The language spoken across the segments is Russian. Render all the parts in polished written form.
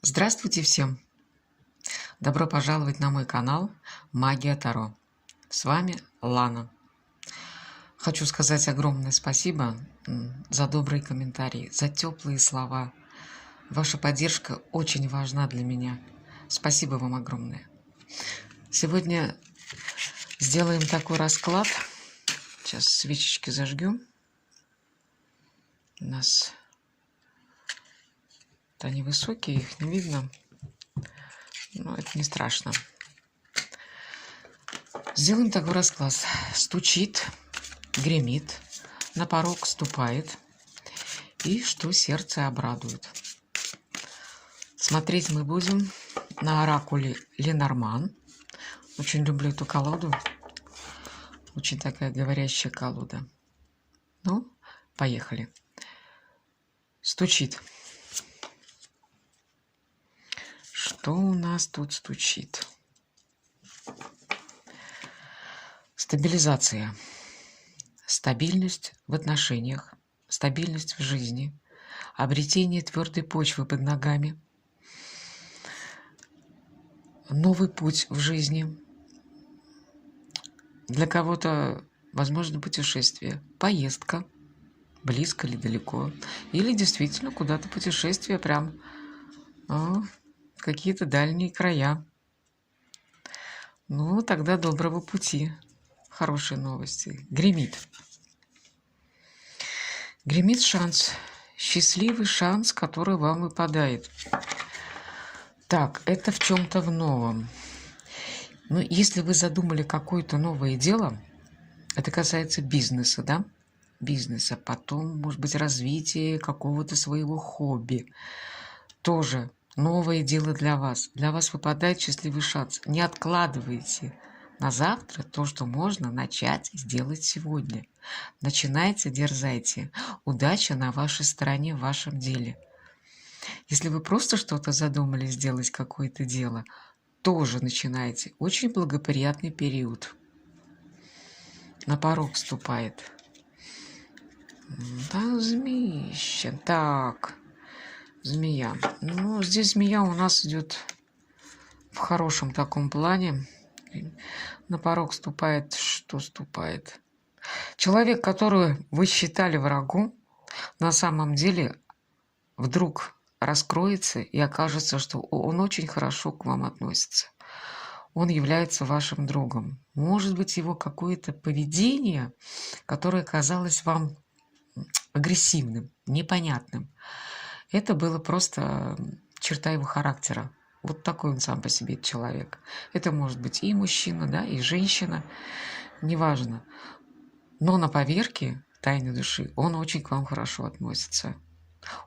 Здравствуйте всем! Добро пожаловать на мой канал Магия Таро. С вами Лана. Хочу сказать огромное спасибо за добрые комментарии, за теплые слова. Ваша поддержка очень важна для меня. Спасибо вам огромное. Сегодня сделаем такой расклад. Сейчас свечечки зажгем. У нас они высокие, их не видно. Но это не страшно. Сделаем такой расклад. Стучит, гремит, на порог ступает, и что сердце обрадует. Смотреть мы будем на оракуле Ленорман. Очень люблю эту колоду. Очень такая говорящая колода. Ну, поехали. Стучит. Что у нас тут стучит? Стабилизация. Стабильность в отношениях, стабильность в жизни, обретение твердой почвы под ногами, новый путь в жизни. Для кого-то, возможно, путешествие, поездка, близко или далеко, или действительно куда-то путешествие прям в какие-то дальние края. Ну, тогда доброго пути. Хорошие новости. Гремит. Гремит шанс. Счастливый шанс, который вам выпадает. Так, это в чем-то в новом. Ну, если вы задумали какое-то новое дело, это касается бизнеса, да? Бизнеса, потом, может быть, развитие какого-то своего хобби. Тоже новое дело для вас. Для вас выпадает счастливый шанс. Не откладывайте на завтра то, что можно начать сделать сегодня. Начинайте, дерзайте. Удача на вашей стороне в вашем деле. Если вы просто что-то задумали сделать, какое-то дело, тоже начинайте. Очень благоприятный период. На порог вступает. Да, змеища. Так, змея. Ну, здесь змея у нас идет в хорошем таком плане. На порог ступает, что ступает? Человек, которого вы считали врагом, на самом деле вдруг раскроется и окажется, что он очень хорошо к вам относится. Он является вашим другом. Может быть, его какое-то поведение, которое казалось вам агрессивным, непонятным, это было просто черта его характера. Вот такой он сам по себе человек. Это может быть и мужчина, да, и женщина, неважно. Но на поверке тайны души он очень к вам хорошо относится.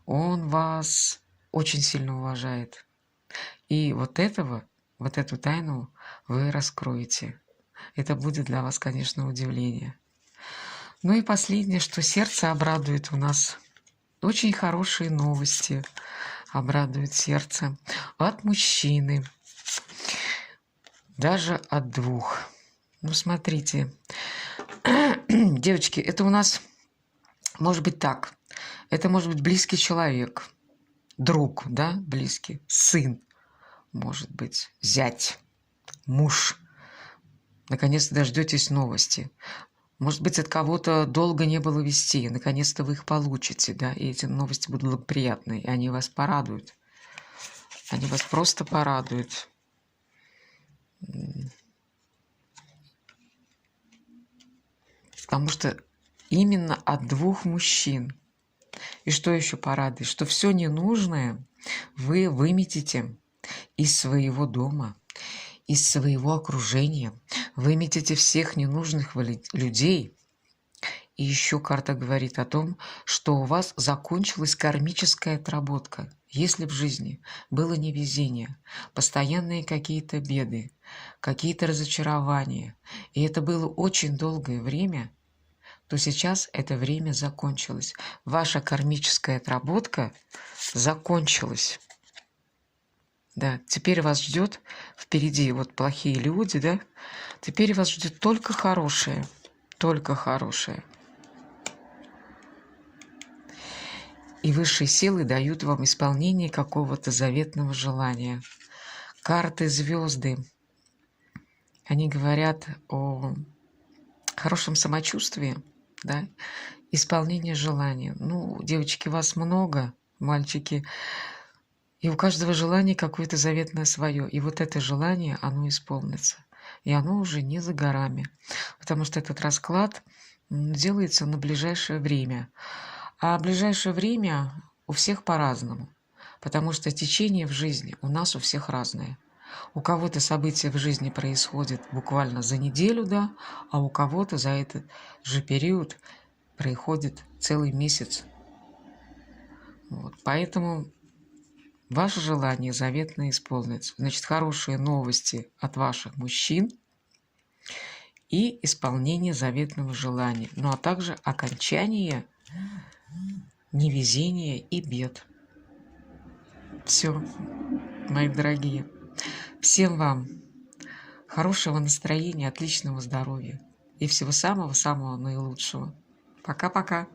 Он вас очень сильно уважает. И вот эту тайну вы раскроете. Это будет для вас, конечно, удивление. Ну и последнее, что сердце обрадует у нас. Очень хорошие новости обрадуют сердце от мужчины, даже от двух. Ну, смотрите, девочки, это у нас может быть так. Это может быть близкий человек, друг, да, близкий, сын, может быть, зять, муж. Наконец-то дождетесь новости. Может быть, от кого-то долго не было вести, наконец-то вы их получите, да, и эти новости будут благоприятные, и они вас порадуют. Они вас просто порадуют. Потому что именно от двух мужчин. И что еще порадует? Что все ненужное вы выметите из своего дома, из своего окружения. Выметите всех ненужных людей. И еще карта говорит о том, что у вас закончилась кармическая отработка. Если в жизни было невезение, постоянные какие-то беды, какие-то разочарования, и это было очень долгое время, то сейчас это время закончилось. Ваша кармическая отработка закончилась. Да, теперь вас ждет впереди вот плохие люди, да? Теперь вас ждет только хорошее, только хорошее. и высшие силы дают вам исполнение какого-то заветного желания. Карты звезды, они говорят о хорошем самочувствии, да, исполнение желания. Ну, девочки, вас много, мальчики, и у каждого желания какое-то заветное свое. И вот это желание, оно исполнится. И оно уже не за горами. Потому что этот расклад делается на ближайшее время. А ближайшее время у всех по-разному. Потому что течение в жизни у нас у всех разное. У кого-то события в жизни происходят буквально за неделю, да, а у кого-то за этот же период происходит целый месяц. Вот. Поэтому ваше желание заветно исполнится. Значит, хорошие новости от ваших мужчин и исполнение заветного желания. Ну а также окончание невезения и бед. Все, мои дорогие. Всем вам хорошего настроения, отличного здоровья и всего самого-самого наилучшего. Пока-пока.